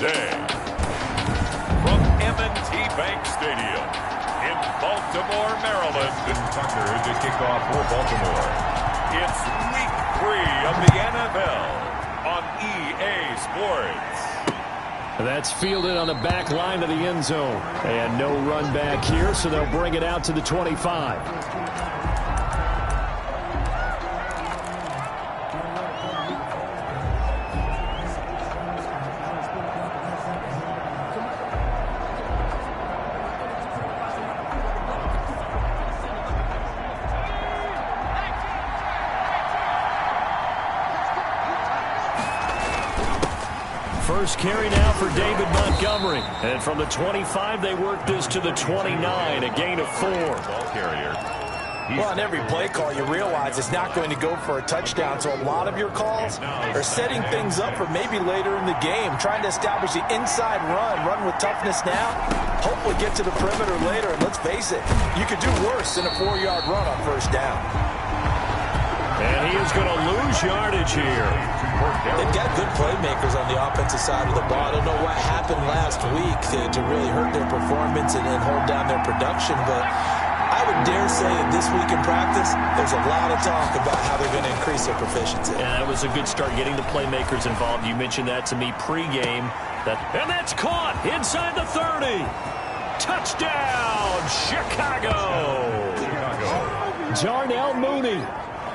today. From M&T Bank Stadium in Baltimore, Maryland. Tucker to kick off for Baltimore. It's week 3 of the NFL on EA Sports. That's fielded on the back line of the end zone. And no run back here, so they'll bring it out to the 25. First carry now for David Montgomery. And from the 25, they work this to the 29, a gain of 4. Ball carrier. Well, on every play call, you realize it's not going to go for a touchdown. So a lot of your calls are setting things up for maybe later in the game, trying to establish the inside run with toughness now, hopefully get to the perimeter later. And let's face it, you could do worse than a 4-yard run on first down. And he is going to lose yardage here. They've got good playmakers on the offensive side of the ball. I don't know what happened last week to really hurt their performance and hold down their production, but I would dare say that this week in practice, there's a lot of talk about how they're going to increase their proficiency. Yeah, that was a good start getting the playmakers involved. You mentioned that to me pregame. And that's caught inside the 30. Touchdown, Chicago. Darnell Mooney.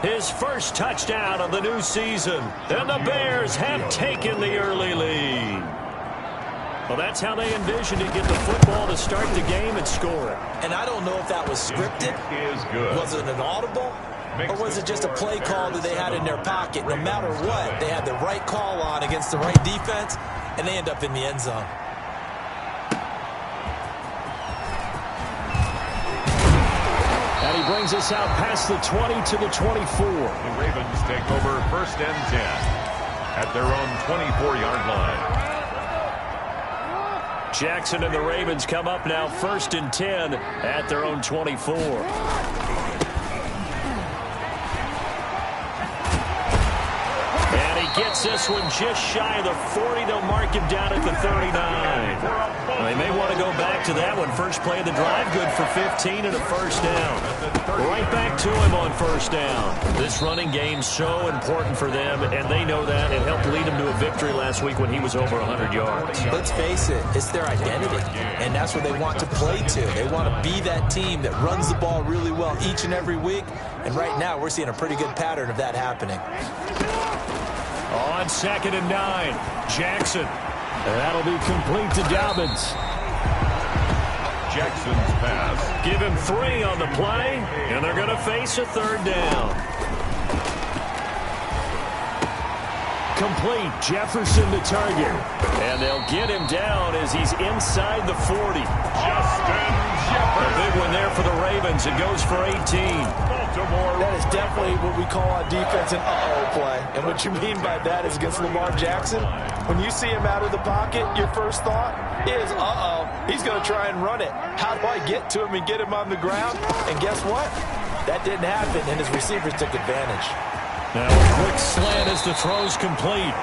His first touchdown of the new season. And the Bears have taken the early lead. Well, that's how they envisioned to get the football to start the game and score it. And I don't know if that was scripted. Was it an audible? Or was it just a play call that they had in their pocket? No matter what, they had the right call on against the right defense, and they end up in the end zone. And he brings us out past the 20 to the 24. The Ravens take over 1st and 10 at their own 24-yard line. Jackson and the Ravens come up now 1st and 10 at their own 24. And he gets this one just shy of the 40. They'll mark him down at the 39. Well, they may want to go back to that one. First play of the drive, good for 15 and a first down. Right back to him on first down. This running game's so important for them, and they know that. It helped lead them to a victory last week when he was over 100 yards. Let's face it, it's their identity, and that's what they want to play to. They want to be that team that runs the ball really well each and every week, and right now we're seeing a pretty good pattern of that happening. On 2nd and 9, Jackson. And that'll be complete to Dobbins. Jackson's pass. Give him 3 on the play, and they're going to face a 3rd down. Complete, Jefferson to target. And they'll get him down as he's inside the 40. Justin Jefferson. A big one there for the Ravens. It goes for 18. That is definitely what we call on defense an uh-oh play. And what you mean by that is against Lamar Jackson, when you see him out of the pocket, your first thought is, uh-oh, he's going to try and run it. How do I get to him and get him on the ground? And guess what? That didn't happen, and his receivers took advantage. Now a quick slant as the throw's complete.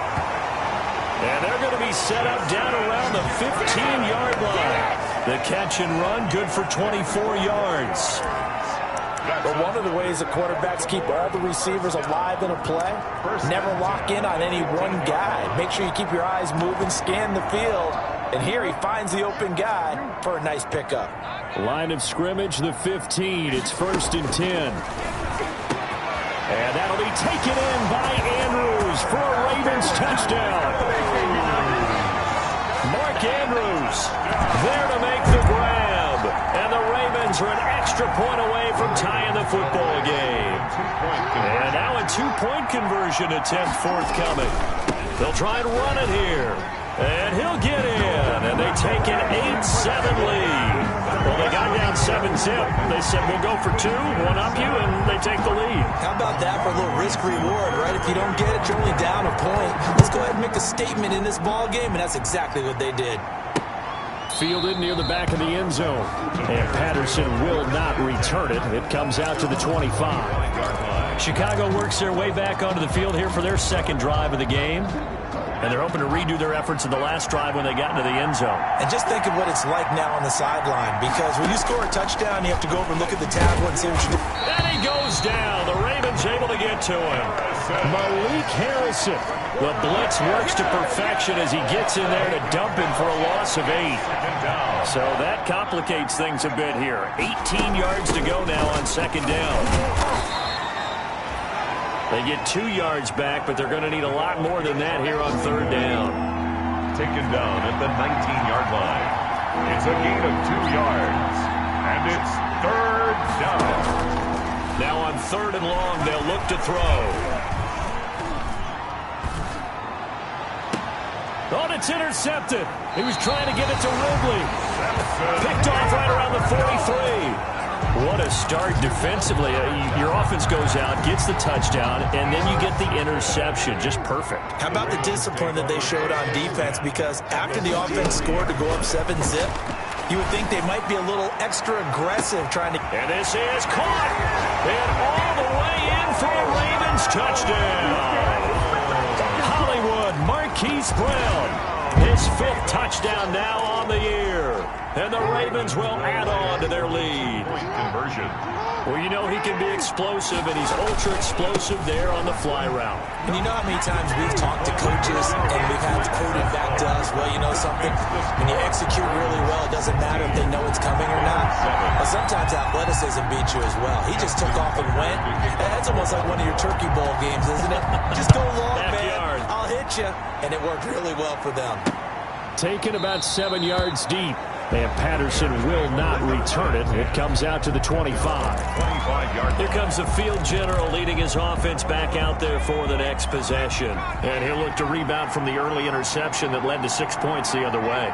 And they're going to be set up down around the 15-yard line. The catch and run, good for 24 yards. But one of the ways that quarterbacks keep all the receivers alive in a play, never lock in on any one guy. Make sure you keep your eyes moving, scan the field. And here he finds the open guy for a nice pickup. Line of scrimmage, the 15. It's 1st and 10. And that'll be taken in by Andrews for a Ravens touchdown. Mark Andrews there to make the grab. And the Ravens are an extra point away from tying the football game. And now a 2-point conversion attempt forthcoming. They'll try and run it here. And he'll get in. And they take an 8-7 lead. Well, they got down 7-zip. They said, we'll go for 2, one up you, and they take the lead. How about that for a little risk-reward, right? If you don't get it, you're only down a point. Let's go ahead and make a statement in this ball game, and that's exactly what they did. Fielded near the back of the end zone. And Patterson will not return it. It comes out to the 25. Chicago works their way back onto the field here for their second drive of the game. And they're hoping to redo their efforts in the last drive when they got into the end zone. And just think of what it's like now on the sideline, because when you score a touchdown, you have to go over and look at the tablet and see what you do. And he goes down. The Ravens able to get to him. Malik Harrison. The blitz works to perfection as he gets in there to dump him for a loss of 8. So that complicates things a bit here. 18 yards to go now on second down. They get 2 yards back, but they're going to need a lot more than that here on third down. Taken down at the 19-yard line. It's a gain of 2 yards. And it's third down. Now on third and long, they'll look to throw. Oh, it's intercepted. He was trying to get it to Ridley. Picked off right around the 43. What a start defensively. Your offense goes out, gets the touchdown, and then you get the interception. Just perfect. How about the discipline that they showed on defense? Because after the offense scored to go up 7-zip, you would think they might be a little extra aggressive trying to... And this is caught. And all the way in for a Ravens touchdown. Hollywood Marquise Brown. His 5th touchdown now on the year. And the Ravens will add on to their lead. Conversion. Well, you know he can be explosive, and he's ultra-explosive there on the fly route. And you know how many times we've talked to coaches and we've had it quoted back to us, well, you know something? When you execute really well, it doesn't matter if they know it's coming or not. But sometimes athleticism beats you as well. He just took off and went. That's almost like one of your Turkey Bowl games, isn't it? Just go long, man. I'll hit you. And it worked really well for them. Taken about 7 yards deep. And Patterson will not return it. It comes out to the 25. 25-yard. Here comes the field general leading his offense back out there for the next possession. And he'll look to rebound from the early interception that led to 6 points the other way.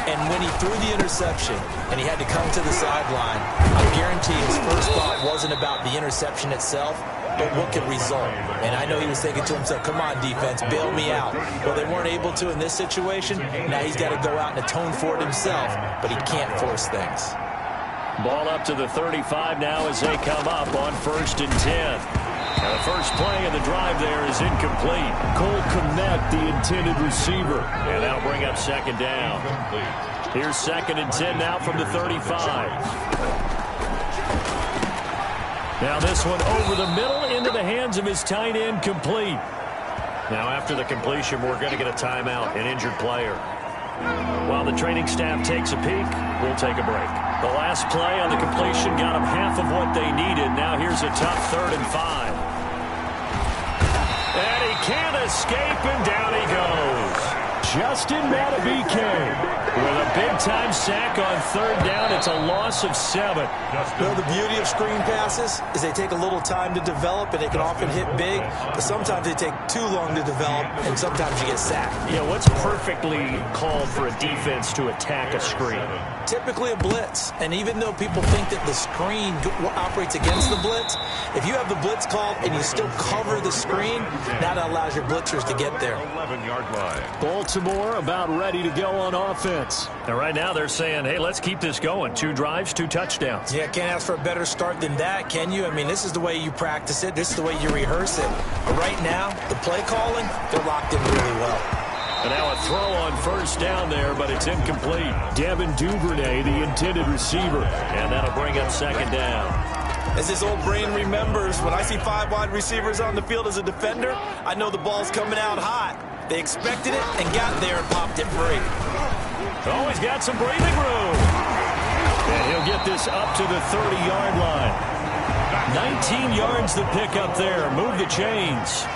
And when he threw the interception and he had to come to the sideline, I guarantee his first thought wasn't about the interception itself, but what could result. And I know he was thinking to himself, come on, defense, bail me out. Well, they weren't able to in this situation. Now he's got to go out and atone for it himself, but he can't force things. Ball up to the 35 now as they come up on 1st and 10. And the first play of the drive there is incomplete. Cole Kmet, the intended receiver. And that'll bring up second down. Here's 2nd and 10 now from the 35. Now this one over the middle into the hands of his tight end, complete. Now after the completion, we're going to get a timeout, an injured player. While the training staff takes a peek, we'll take a break. The last play on the completion got them half of what they needed. Now here's a tough 3rd and 5. And he can't escape, and down he goes. Justin Madubuike with a big-time sack on 3rd down. It's a loss of 7. Well, the beauty of screen passes is they take a little time to develop, and they can often hit big, but sometimes they take too long to develop, and sometimes you get sacked. Yeah, what's perfectly called for a defense to attack a screen? Typically a blitz, and even though people think that the screen operates against the blitz, if you have the blitz called and you still cover the screen, that allows your blitzers to get there. 11-yard line. Baltimore about ready to go on offense. And right now they're saying, hey, let's keep this going. 2 drives, 2 touchdowns. Yeah, can't ask for a better start than that, can you? I mean, this is the way you practice it. This is the way you rehearse it. But right now, the play calling, they're locked in really well. And now a throw on 1st down there, but it's incomplete. Devin Duvernay, the intended receiver. And that'll bring up 2nd down. As his old brain remembers, when I see 5 wide receivers on the field as a defender, I know the ball's coming out hot. They expected it and got there and popped it free. Oh, he's got some breathing room. And he'll get this up to the 30-yard line. 19 yards to pick up there. Move the chains.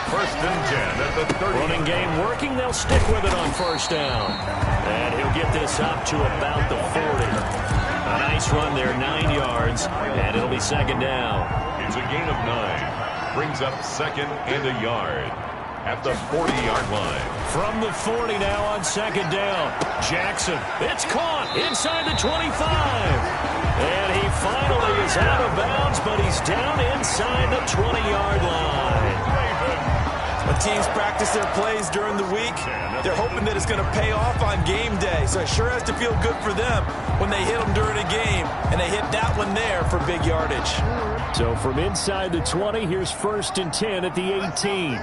1st and 10 at the 30. Running game working. They'll stick with it on 1st down. And he'll get this up to about the 40. A nice run there, 9 yards. And it'll be 2nd down. It's a gain of 9. Brings up 2nd and a yard at the 40-yard line. From the 40 now on 2nd down. Jackson. It's caught inside the 25. And he finally is out of bounds, but he's down inside the 20-yard line. When teams practice their plays during the week, they're hoping that it's going to pay off on game day. So it sure has to feel good for them when they hit them during a game, and they hit that one there for big yardage. So from inside the 20, here's 1st and 10 at the 18.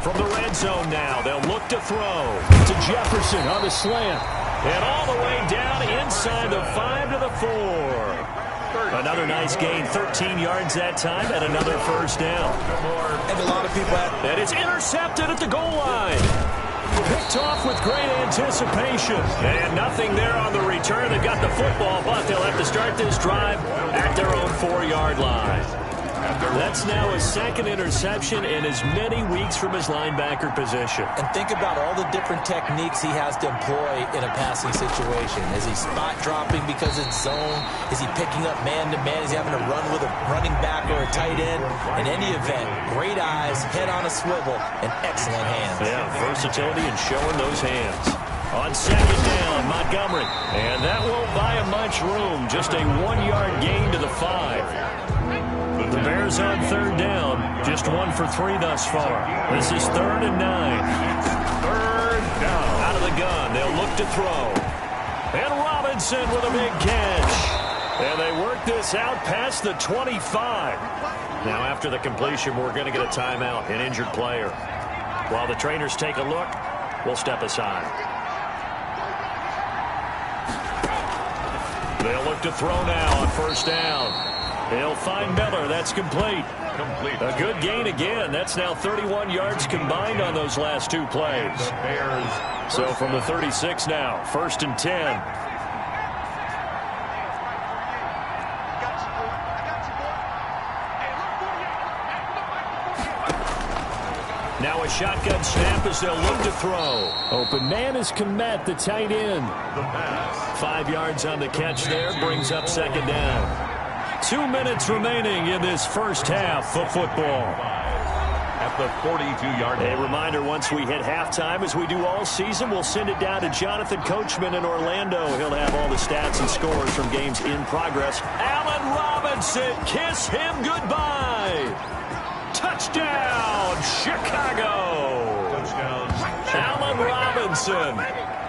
From the red zone now, they'll look to throw to Jefferson on the slant. And all the way down inside the 5 to the 4. Another nice gain, 13 yards that time, and another first down. And a lot of people and it's intercepted at the goal line. Picked off with great anticipation. And nothing there on the return. They've got the football, but they'll have to start this drive at their own 4-yard line. That's now his second interception in as many weeks from his linebacker position. And think about all the different techniques he has to employ in a passing situation. Is he spot dropping because it's zone? Is he picking up man-to-man? Is he having to run with a running back or a tight end? In any event, great eyes, head on a swivel, and excellent hands. Yeah, versatility and showing those hands. On second down, Montgomery. And that won't buy him much room. Just a 1-yard gain to the 5. The Bears on third down, just 1 for 3 thus far. This is 3rd and 9. Third down. Out of the gun, they'll look to throw. And Robinson with a big catch. And they work this out past the 25. Now after the completion, we're going to get a timeout, an injured player. While the trainers take a look, we'll step aside. They'll look to throw now on first down. He'll find Miller. That's complete. A good gain again. That's now 31 yards combined on those last 2 plays. So from the 36 now, 1st and 10. Now a shotgun snap as they'll look to throw. Open man is Kmet, the tight end. 5 yards on the catch there, brings up second down. 2 minutes remaining in this first half of football. At the 42-yard line. A reminder, once we hit halftime, as we do all season, we'll send it down to Jonathan Coachman in Orlando. He'll have all the stats and scores from games in progress. Allen Robinson, kiss him goodbye. Touchdown, Chicago. Touchdown. Allen Robinson.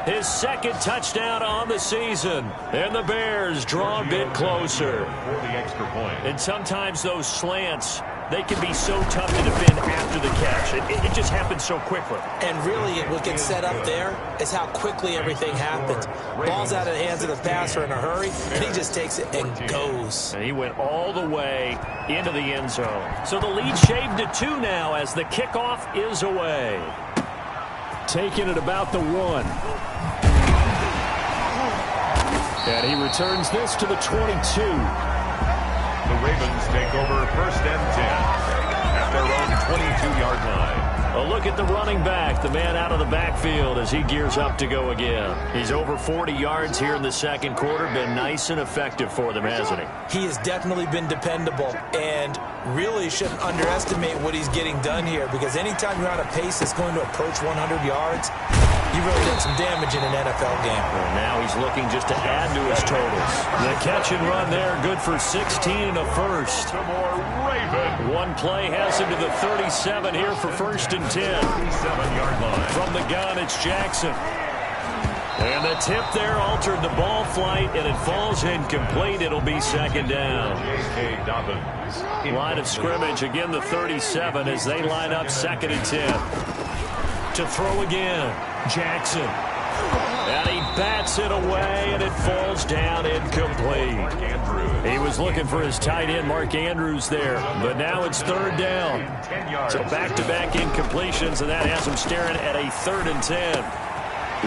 His second touchdown on the season. And the Bears draw a bit closer. For the extra point. And sometimes those slants, they can be so tough to defend after the catch. It just happens so quickly. And really, what gets set up there is how quickly everything happens. Ball's out of the hands of the passer in a hurry, and he just takes it and goes. And he went all the way into the end zone. So the lead shaved to 2 now as the kickoff is away. Taking it about the 1. And he returns this to the 22. The Ravens take over 1st and 10 at their own 22-yard line. A look at the running back, the man out of the backfield as he gears up to go again. He's over 40 yards here in the second quarter. Been nice and effective for them, hasn't he? He has definitely been dependable, and really shouldn't underestimate what he's getting done here, because anytime you're on a pace that's going to approach 100 yards, you really did some damage in an NFL game. And now he's looking just to add to his totals. The catch and run there, good for 16 and a first. Raven. One play has him to the 37 here for 1st and 10. 37-yard line. From the gun, it's Jackson. And the tip there altered the ball flight, and it falls incomplete. It'll be second down. J.K. Dobbins. Line of scrimmage, again the 37 as they line up 2nd and 10. To throw again, Jackson. And he bats it away, and it falls down incomplete. He was looking for his tight end, Mark Andrews, there. But now it's 3rd down. So back-to-back incompletions, and that has him staring at a 3rd and 10.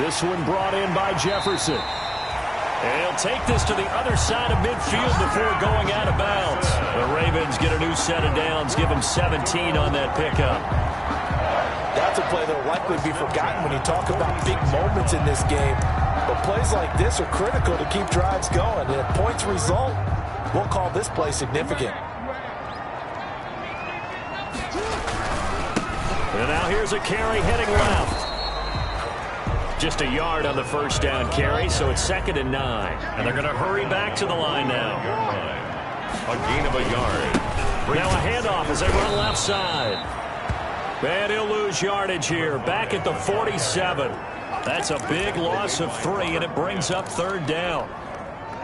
This one brought in by Jefferson. And he'll take this to the other side of midfield before going out of bounds. The Ravens get a new set of downs, give them 17 on that pickup. That's a play that will likely be forgotten when you talk about big moments in this game. But plays like this are critical to keep drives going. And if points result, we'll call this play significant. And now here's a carry heading left. Just a yard on the first down carry, so it's 2nd and 9. And they're going to hurry back to the line now. A gain of a yard. Now a handoff as they run left side. And he'll lose yardage here. Back at the 47. That's a big loss of 3, and it brings up 3rd down.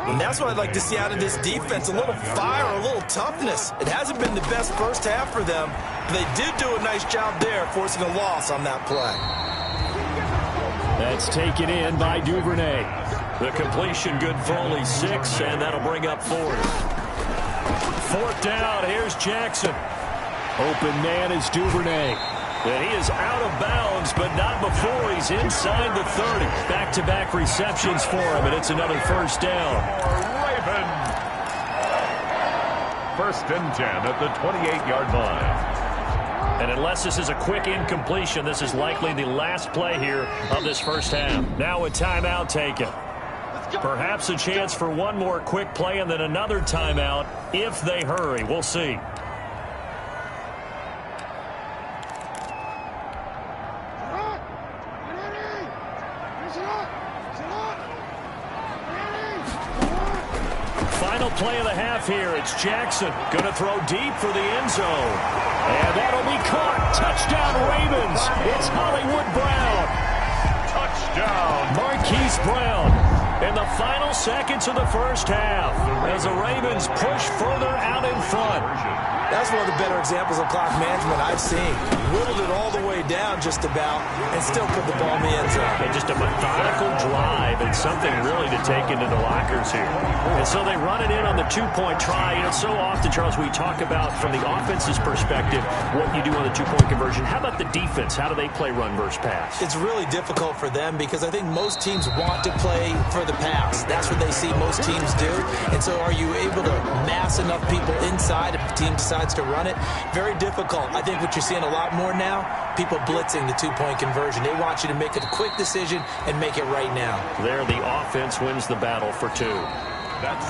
And that's what I'd like to see out of this defense, a little fire, a little toughness. It hasn't been the best first half for them, but they did do a nice job there forcing a loss on that play. That's taken in by Duvernay. The completion good for only 6, and that'll bring up 4th. 4th down, here's Jackson. Open man is Duvernay. And he is out of bounds, but not before he's inside the 30. Back-to-back receptions for him, and it's another first down. Ravens. 1st and 10 at the 28-yard line. And unless this is a quick incompletion, this is likely the last play here of this first half. Now a timeout taken. Perhaps a chance for one more quick play and then another timeout if they hurry. We'll see. Final play of the half here. It's Jackson going to throw deep for the end zone. And that'll be caught. Touchdown Ravens. It's Hollywood Brown. Touchdown. Marquise Brown in the final seconds of the first half as the Ravens push further out in front. That's one of the better examples of clock management I've seen. Whittled it all the way down just about and still put the ball in the end zone. And just a methodical drive and something really to take into the lockers here. And so they run it in on the 2-point try. You know, so often, Charles, we talk about from the offense's perspective what you do on the 2-point conversion. How about the defense? How do they play run versus pass? It's really difficult for them because I think most teams want to play for the pass. That's what they see most teams do. And so are you able to mass enough people inside if the team decides to run it? Very difficult. I think what you're seeing a lot more now, people blitzing the 2-point conversion. They want you to make a quick decision and make it right now. There, the offense wins the battle for 2.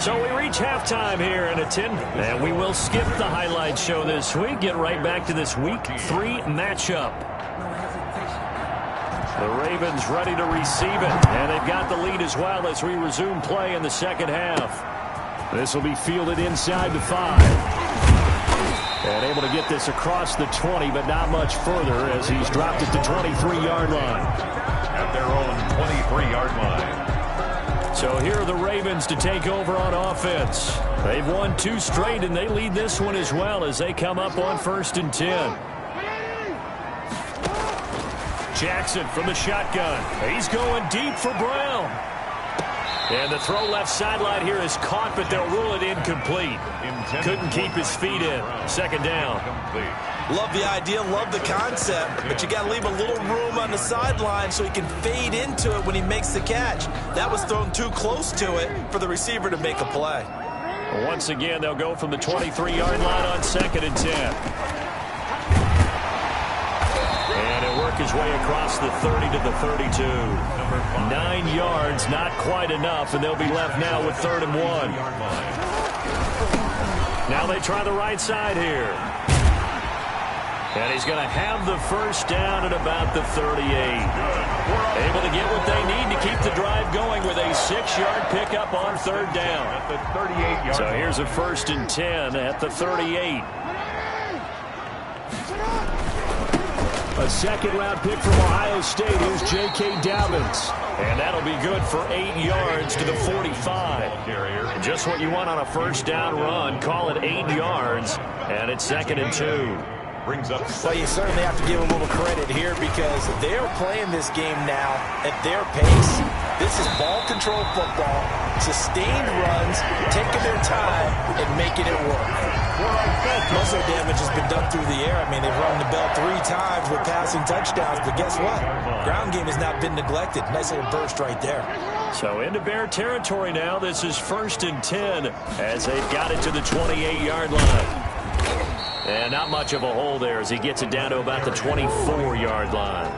So we reach halftime here in a 10, and we will skip the highlight show this week. Get right back to this Week 3 matchup. The Ravens ready to receive it, and they've got the lead as well as we resume play in the second half. This will be fielded inside the 5. And able to get this across the 20, but not much further as he's dropped it to 23-yard line. At their own 23-yard line. So here are the Ravens to take over on offense. They've won 2 straight, and they lead this one as well as they come up on 1st and 10. Jackson from the shotgun. He's going deep for Brown. And the throw left sideline here is caught, but they'll rule it incomplete. Couldn't keep his feet in. 2nd down. Love the idea, love the concept, but you got to leave a little room on the sideline so he can fade into it when he makes the catch. That was thrown too close to it for the receiver to make a play. Once again, they'll go from the 23-yard line on 2nd and 10. And he'll work his way across the 30 to the 32. 9 yards, not quite enough, and they'll be left now with 3rd and 1. Now they try the right side here. And he's going to have the first down at about the 38. Able to get what they need to keep the drive going with a 6-yard pickup on 3rd down. At the 38-yard. So here's a 1st and 10 at the 38. A 2nd-round pick from Ohio State. Here's J.K. Dobbins. And that'll be good for 8 yards to the 45. Just what you want on a first down run. Call it 8 yards. And it's 2nd and 2. Brings up. Well, you certainly have to give them a little credit here because they're playing this game now at their pace. This is ball control football, sustained runs, taking their time and making it work. Most of the damage has been done through the air. I mean, they've rung the bell 3 times with passing touchdowns, but guess what? Ground game has not been neglected. Nice little burst right there. So into Bear territory now. This is 1st and 10 as they've got it to the 28-yard line. And not much of a hole there as he gets it down to about the 24-yard line.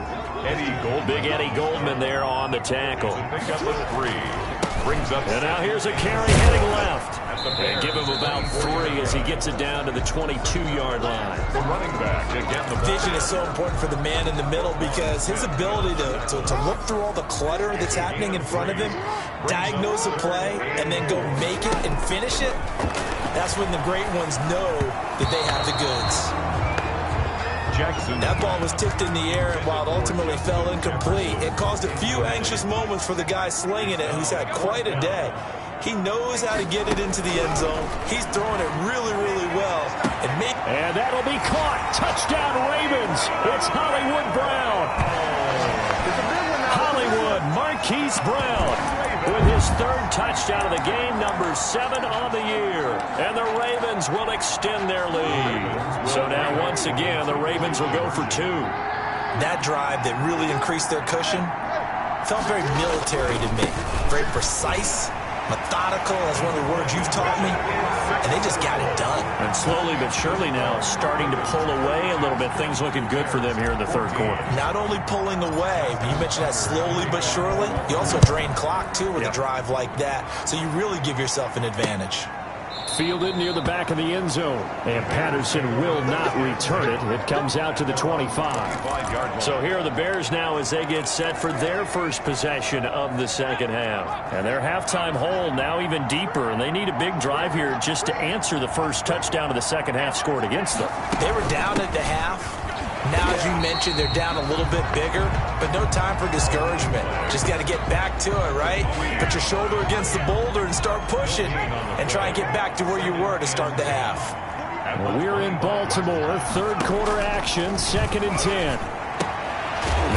Big Eddie Goldman there on the tackle. Pick up a 3. Brings up. And now here's a carry heading left. And give him about 3 as he gets it down to the 22-yard line. The running back again. The vision is so important for the man in the middle because his ability to look through all the clutter that's happening in front of him, diagnose a play, and then go make it and finish it. That's when the great ones know that they have the goods. Jackson. That ball was tipped in the air, and while it ultimately fell incomplete, it caused a few anxious moments for the guy slinging it, who's had quite a day. He knows how to get it into the end zone. He's throwing it really, really well. And that'll be caught. Touchdown, Ravens. It's Hollywood Brown. Hollywood Marquise Brown with his third touchdown of the game, number 7 on the year. And the Ravens will extend their lead. So now, once again, the Ravens will go for 2. That drive that really increased their cushion felt very military to me. Very precise, methodical. That's one of the words you've taught me. And they just got it done. And slowly but surely now starting to pull away a little bit. Things looking good for them here in the third quarter. Not only pulling away, but you mentioned that slowly but surely. You also drain clock, too, with a drive like that. So you really give yourself an advantage. Fielded near the back of the end zone. And Patterson will not return it. It comes out to the 25. So here are the Bears now as they get set for their first possession of the second half. And their halftime hole now even deeper. And they need a big drive here just to answer the first touchdown of the second half scored against them. They were down at the half. Now, as you mentioned, they're down a little bit bigger, but no time for discouragement. Just got to get back to it, right? Put your shoulder against the boulder and start pushing and try and get back to where you were to start the half. Well, we're in Baltimore. Third quarter action, 2nd and 10.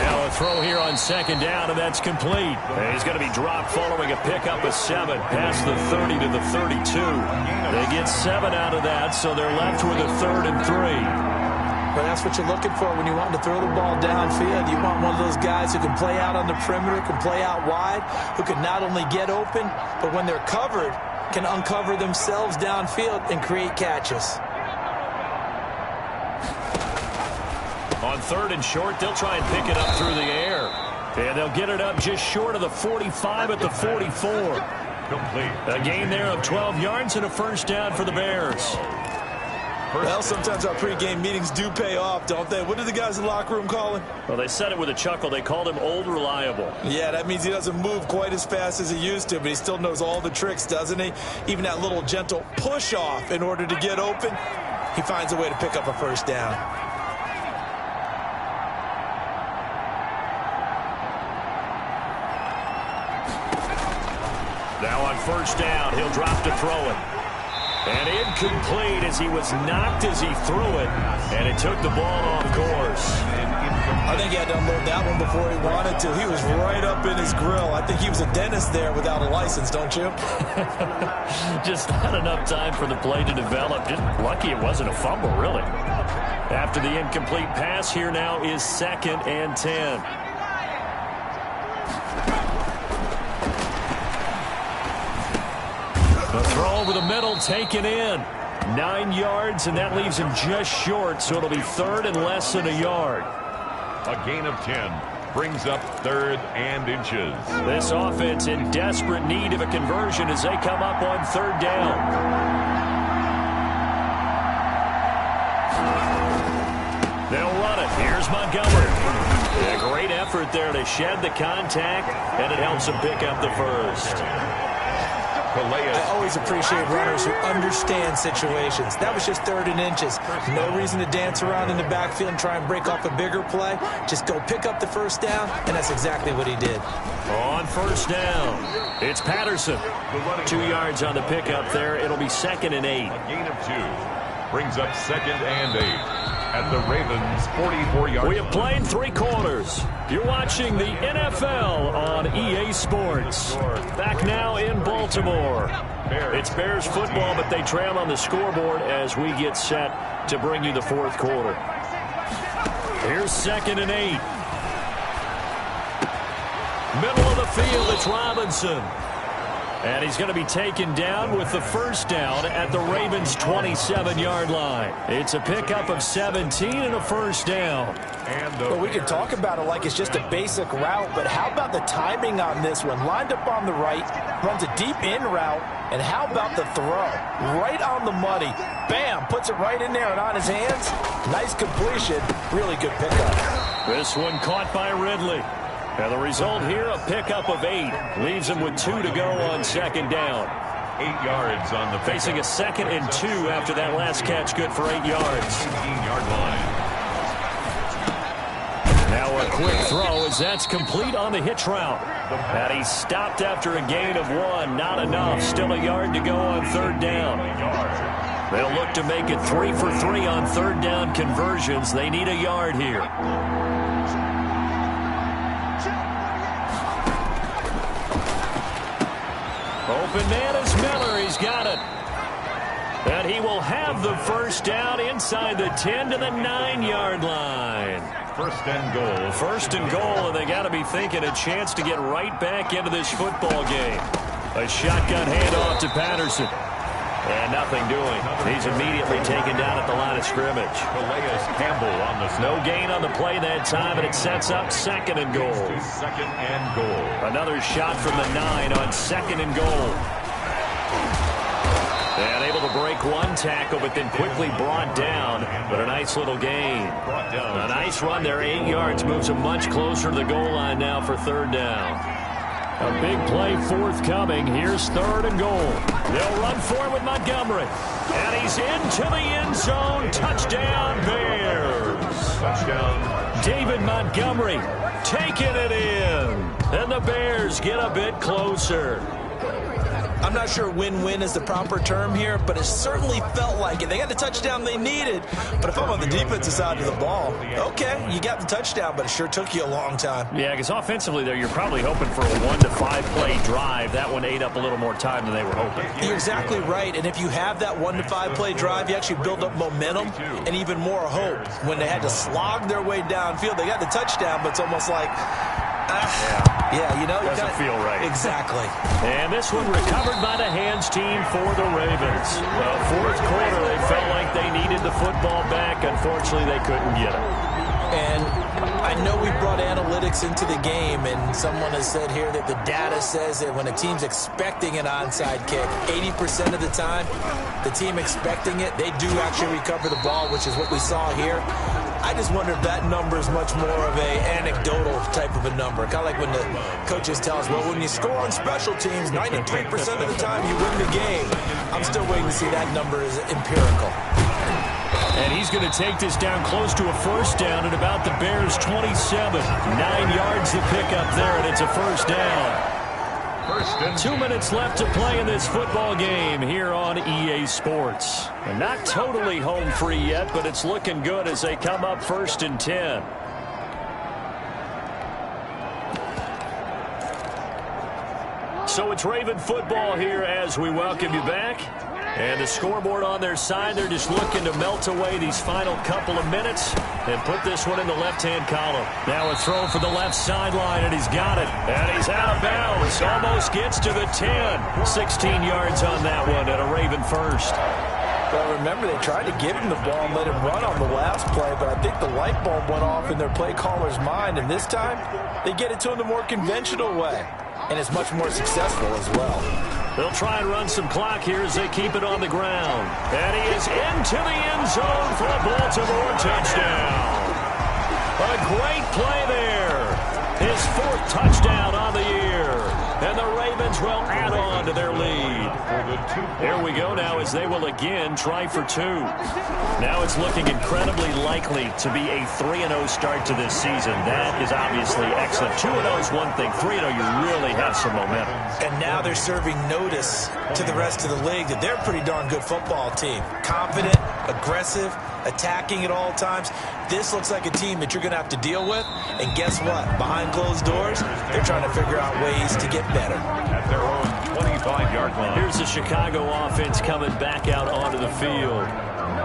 Now a throw here on second down, and that's complete. And he's going to be dropped following a pickup of 7 past the 30 to the 32. They get 7 out of that, so they're left with a 3rd and 3. But that's what you're looking for when you want to throw the ball downfield. You want one of those guys who can play out on the perimeter, can play out wide, who can not only get open, but when they're covered, can uncover themselves downfield and create catches. On 3rd and short, they'll try and pick it up through the air. And they'll get it up just short of the 45 at the 44. Complete. A gain there of 12 yards and a first down for the Bears. Well, sometimes our pregame meetings do pay off, don't they? What did the guys in the locker room call him? Well, they said it with a chuckle. They called him Old Reliable. Yeah, that means he doesn't move quite as fast as he used to, but he still knows all the tricks, doesn't he? Even that little gentle push-off in order to get open, he finds a way to pick up a first down. Now on first down, he'll drop to throw it. And incomplete as he was knocked as he threw it. And it took the ball off course. I think he had to unload that one before he wanted to. He was right up in his grill. I think he was a dentist there without a license, don't you? Just not enough time for the play to develop. Just lucky it wasn't a fumble, really. After the incomplete pass, here now is 2nd and 10. The throw over the middle taken in. 9 yards, and that leaves him just short, so it'll be 3rd and less than a yard. A gain of 10 brings up 3rd and inches. This offense in desperate need of a conversion as they come up on 3rd down. They'll run it. Here's Montgomery. A great effort there to shed the contact, and it helps him pick up the first. I always appreciate runners who understand situations. That was just 3rd and inches. No reason to dance around in the backfield and try and break off a bigger play. Just go pick up the first down, and that's exactly what he did. On first down, it's Patterson. 2 yards on the pickup there. It'll be 2nd and 8. A gain of 2 brings up 2nd and 8. At the Ravens' 44-yard. We have played 3 quarters. You're watching the NFL on EA Sports. Back now in Baltimore. It's Bears football, but they trail on the scoreboard as we get set to bring you the 4th quarter. Here's 2nd and 8. Middle of the field, it's Robinson. And he's going to be taken down with the first down at the Ravens' 27-yard line. It's a pickup of 17 and a first down. Well, we can talk about it like it's just a basic route, but how about the timing on this one? Lined up on the right, runs a deep in route, and how about the throw? Right on the money. Bam, puts it right in there and on his hands. Nice completion. Really good pickup. This one caught by Ridley. And the result here, a pickup of 8. Leaves him with 2 to go on second down. 8 yards on the facing a 2nd and 2 after that last catch, good for 8 yards. 18-yard line. Now a quick throw as that's complete on the hitch route. And he stopped after a gain of 1. Not enough. Still a yard to go on third down. They'll look to make it 3 for 3 on third down conversions. They need a yard here. Open man is Miller. He's got it. And he will have the first down inside the 10 to the 9-yard line. First and goal. First and goal, and they got to be thinking a chance to get right back into this football game. A shotgun handoff to Patterson. And nothing doing. He's immediately taken down at the line of scrimmage. Campbell on the no gain on the play that time, and it sets up second and goal. Second and goal. Another shot from the 9 on second and goal. And able to break one tackle, but then quickly brought down. But a nice little gain. A nice run there, 8 yards. Moves him much closer to the goal line now for third down. A big play forthcoming. Here's third and goal. They'll run for it with Montgomery. And he's into the end zone. Touchdown, Bears. Touchdown. David Montgomery taking it in. And the Bears get a bit closer. I'm not sure win-win is the proper term here, but it certainly felt like it. They got the touchdown they needed, but if I'm on the defensive side of the ball, okay, you got the touchdown, but it sure took you a long time. Yeah, because offensively there, you're probably hoping for a 1 to 5 play drive. That one ate up a little more time than they were hoping. You're exactly right, and if you have that 1 to 5 play drive, you actually build up momentum and even more hope. When they had to slog their way downfield, they got the touchdown, but it's almost like, yeah, you know, doesn't feel right. Exactly. And this one recovered by the hands team for the Ravens. Well, fourth quarter, they felt like they needed the football back. Unfortunately, they couldn't get it. And I know we brought analytics into the game, and someone has said here that the data says that when a team's expecting an onside kick, 80% of the time, the team expecting it, they do actually recover the ball, which is what we saw here. I just wonder if that number is much more of a anecdotal type of a number. Kind of like when the coaches tell us, well, when you score on special teams, 93% of the time you win the game. I'm still waiting to see that number is empirical. And he's going to take this down close to a first down at about the Bears' 27. 9 yards to pick up there, and it's a first down. 2 minutes left to play in this football game here on EA Sports. And not totally home free yet, but it's looking good as they come up 1st and 10. So it's Raven football here as we welcome you back. And the scoreboard on their side, they're just looking to melt away these final couple of minutes and put this one in the left-hand column. Now a throw for the left sideline, and he's got it. And he's out of bounds. Almost gets to the 10. 16 yards on that one at a Raven first. Well, remember, they tried to give him the ball and let him run on the last play, but I think the light bulb went off in their play caller's mind, and this time they get it to him the more conventional way, and it's much more successful as well. They'll try and run some clock here as they keep it on the ground. And he is into the end zone for a Baltimore touchdown. A great play there. His 4th touchdown on the year. And the Ravens will add on to their lead. Here we go now as they will again try for 2. Now it's looking incredibly likely to be a 3-0 start to this season. That is obviously excellent. 2-0 is one thing. 3-0, you really have some momentum. And now they're serving notice to the rest of the league that they're a pretty darn good football team. Confident, aggressive, attacking at all times. This looks like a team that you're going to have to deal with. And guess what? Behind closed doors, they're trying to figure out ways to get better. At their own 25-yard line. Here's the Chicago offense coming back out onto the field.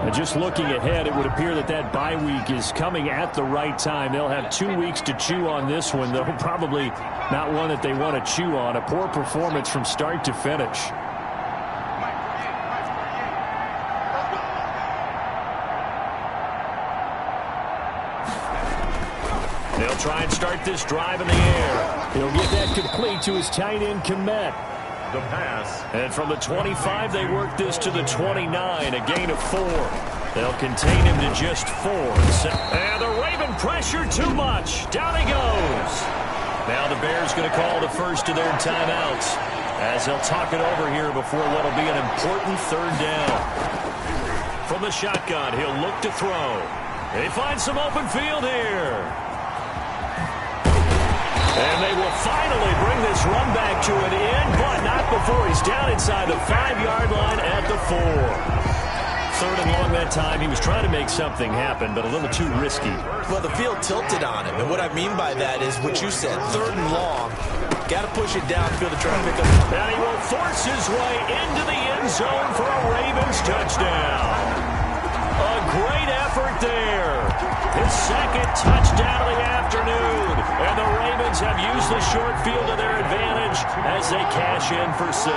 And just looking ahead, it would appear that that bye week is coming at the right time. They'll have 2 weeks to chew on this one, though probably not one that they want to chew on. A poor performance from start to finish. They'll try and start this drive in the air. He'll get that complete to his tight end, Kmet. The pass. And from the 25, they work this to the 29, a gain of 4. They'll contain him to just 4. And the Raven pressure too much. Down he goes. Now the Bears going to call the first of their timeouts as they'll talk it over here before what will be an important third down. From the shotgun, he'll look to throw. They find some open field here. And they will will finally bring this run back to an end, but not before he's down inside the 5-yard line at the 4. 3rd and long that time. He was trying to make something happen, but a little too risky. Well, the field tilted on him, and what I mean by that is what you said, 3rd and long. Got to push it downfield to try to pick up. And he will force his way into the end zone for a Ravens touchdown. A great effort there. His 2nd touchdown of the afternoon. And the Ravens have used the short field to their advantage as they cash in for 6.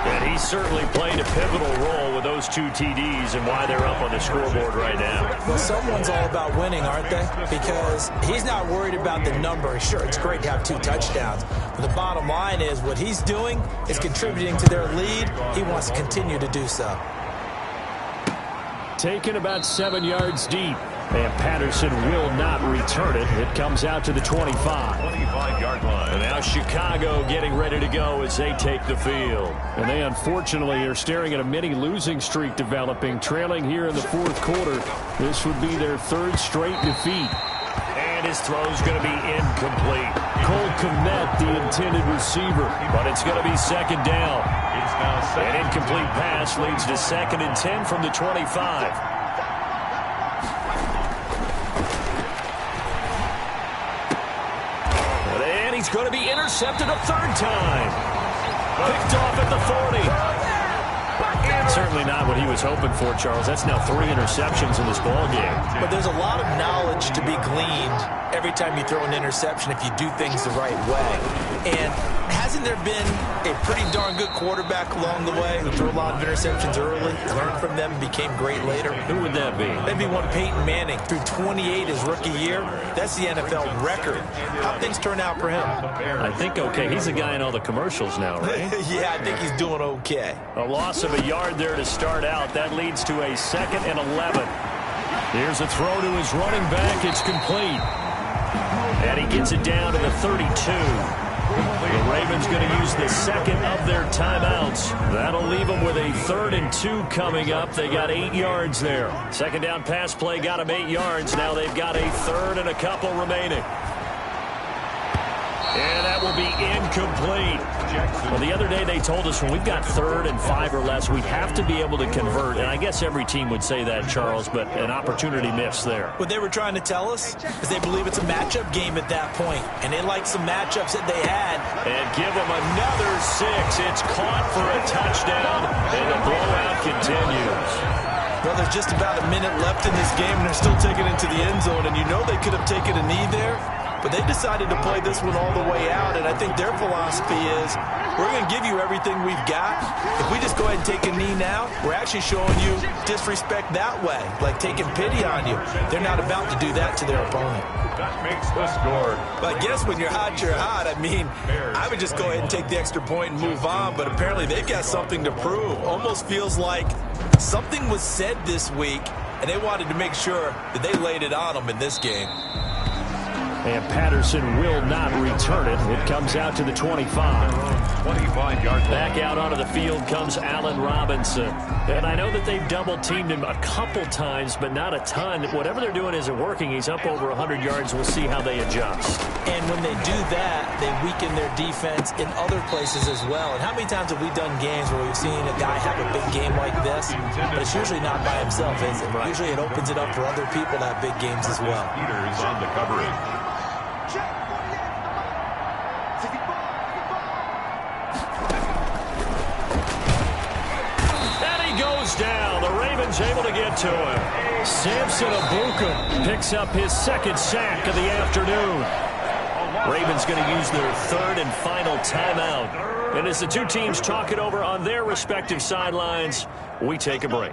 And he certainly played a pivotal role with those 2 TDs and why they're up on the scoreboard right now. Well, someone's all about winning, aren't they? Because he's not worried about the number. Sure, it's great to have 2 touchdowns. But the bottom line is what he's doing is contributing to their lead. He wants to continue to do so. Taken about 7 yards deep. And Patterson will not return it. It comes out to the 25. 25-yard line. And now Chicago getting ready to go as they take the field. And they unfortunately are staring at a mini losing streak developing, trailing here in the 4th quarter. This would be their 3rd straight defeat. And his throw's going to be incomplete. Cole Kmet, the intended receiver, but it's going to be 2nd down. It's now An incomplete pass leads to 2nd and 10 from the 25. He's going to be intercepted a 3rd time. Picked off at the 40. Certainly not what he was hoping for, Charles. That's now 3 interceptions in this ball game. But there's a lot of knowledge to be gleaned every time you throw an interception if you do things the right way. And hasn't there been a pretty darn good quarterback along the way who threw a lot of interceptions early, learned from them, and became great later? Who would that be? Maybe one Peyton Manning threw 28 his rookie year. That's the NFL record. How things turn out for him? I think okay. He's the guy in all the commercials now, right? Yeah, I think he's doing okay. A loss of a yard there to start out. That leads to a 2nd and 11. Here's a throw to his running back. It's complete. And he gets it down to the 32. The Ravens going to use the 2nd of their timeouts. That'll leave them with a 3rd and 2 coming up. They got 8 yards there. 2nd down pass play got them 8 yards. Now they've got a 3rd and a couple remaining. And that will be incomplete. Well, the other day they told us when we've got 3rd and 5 or less, we have to be able to convert. And I guess every team would say that, Charles, but an opportunity missed there. What they were trying to tell us is they believe it's a matchup game at that point, and they like some matchups that they had. And give them another 6. It's caught for a touchdown, and the blowout continues. Well, there's just about a minute left in this game, and they're still taking it to the end zone, and you know they could have taken a knee there. But they decided to play this one all the way out, and I think their philosophy is we're going to give you everything we've got. If we just go ahead and take a knee now, we're actually showing you disrespect that way, like taking pity on you. They're not about to do that to their opponent. That makes the score. But I guess when you're hot, you're hot. I mean, I would just go ahead and take the extra point and move on, but apparently they've got something to prove. Almost feels like something was said this week, and they wanted to make sure that they laid it on them in this game. And Patterson will not return it. It comes out to the 25. 25-yard line. Back out onto the field comes Allen Robinson. And I know that they've double-teamed him a couple times, but not a ton. Whatever they're doing isn't working. He's up over 100 yards. We'll see how they adjust. And when they do that, they weaken their defense in other places as well. And how many times have we done games where we've seen a guy have a big game like this? But it's usually not by himself, is it? Right. Usually it opens it up for other people to have big games as well. Peters on the coverage. Down. The Ravens able to get to him. Samson Abuka picks up his 2nd sack of the afternoon. Ravens going to use their 3rd and final timeout. And as the 2 teams talk it over on their respective sidelines, we take a break.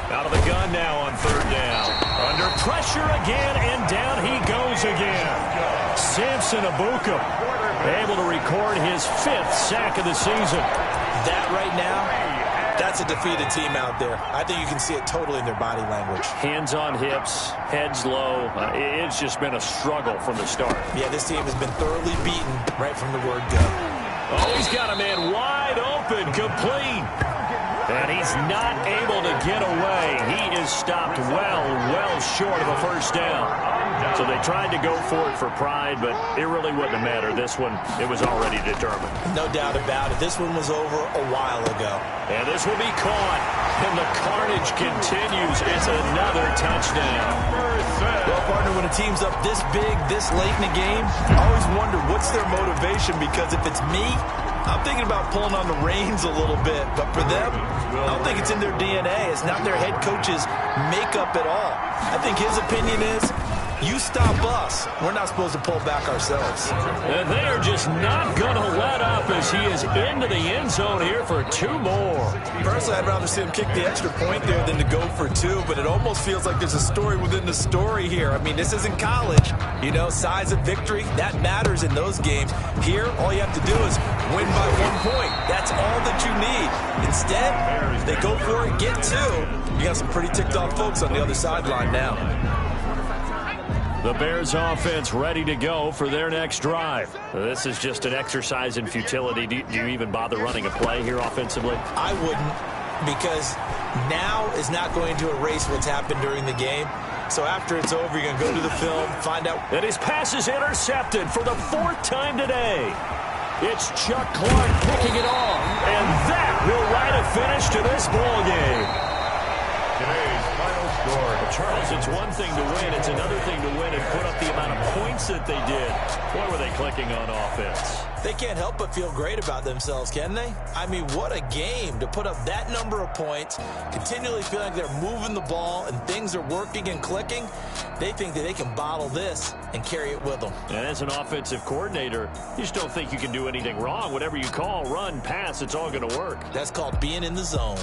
Out of the gun now on 3rd down. Under pressure again, and down he goes again. Samson Abuka able to record his 5th sack of the season. That right now, that's a defeated team out there. I think you can see it totally in their body language. Hands on hips, heads low. It's just been a struggle from the start. Yeah, this team has been thoroughly beaten right from the word go. Oh, he's got a man wide open, complete. And he's not able to get away. He is stopped well short of a first down. So they tried to go for it for pride, but it really wouldn't have mattered. This one, it was already determined. No doubt about it. This one was over a while ago. And this will be caught. And the carnage continues. It's another touchdown. Well, partner, when a team's up this big, this late in the game, I always wonder what's their motivation, because if it's me, I'm thinking about pulling on the reins a little bit. But for them, I don't think it's in their DNA. It's not their head coach's makeup at all. I think his opinion is, you stop us, we're not supposed to pull back ourselves. And they are just not going to let up as he is into the end zone here for 2 more. Personally, I'd rather see him kick the extra point there than to go for 2, but it almost feels like there's a story within the story here. I mean, this isn't college. You know, size of victory, that matters in those games. Here, all you have to do is win by 1 point. That's all that you need. Instead, they go for it, get 2. You got some pretty ticked off folks on the other sideline now. The Bears offense ready to go for their next drive. This is just an exercise in futility. Do you even bother running a play here offensively? I wouldn't, because now is not going to erase what's happened during the game. So after it's over, you're going to go to the film, find out. And his pass is intercepted for the 4th time today. It's Chuck Clark picking it off. And that will write a finish to this ball game. Today's final score. Charles, it's one thing to win. It's another thing to win and put up the amount of points that they did. Boy, were they clicking on offense. They can't help but feel great about themselves, can they? I mean, what a game to put up that number of points, continually feeling like they're moving the ball and things are working and clicking. They think that they can bottle this and carry it with them. And as an offensive coordinator, you just don't think you can do anything wrong. Whatever you call, run, pass, it's all going to work. That's called being in the zone.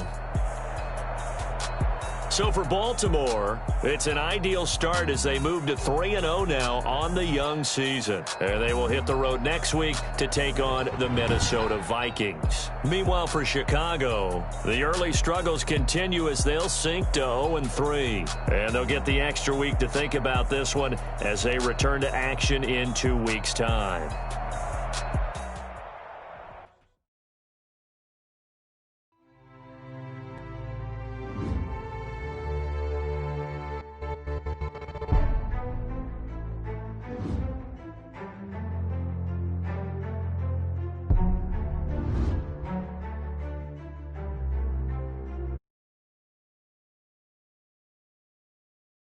So for Baltimore, it's an ideal start as they move to 3-0 now on the young season. And they will hit the road next week to take on the Minnesota Vikings. Meanwhile, for Chicago, the early struggles continue as they'll sink to 0-3. And they'll get the extra week to think about this one as they return to action in 2 weeks' time.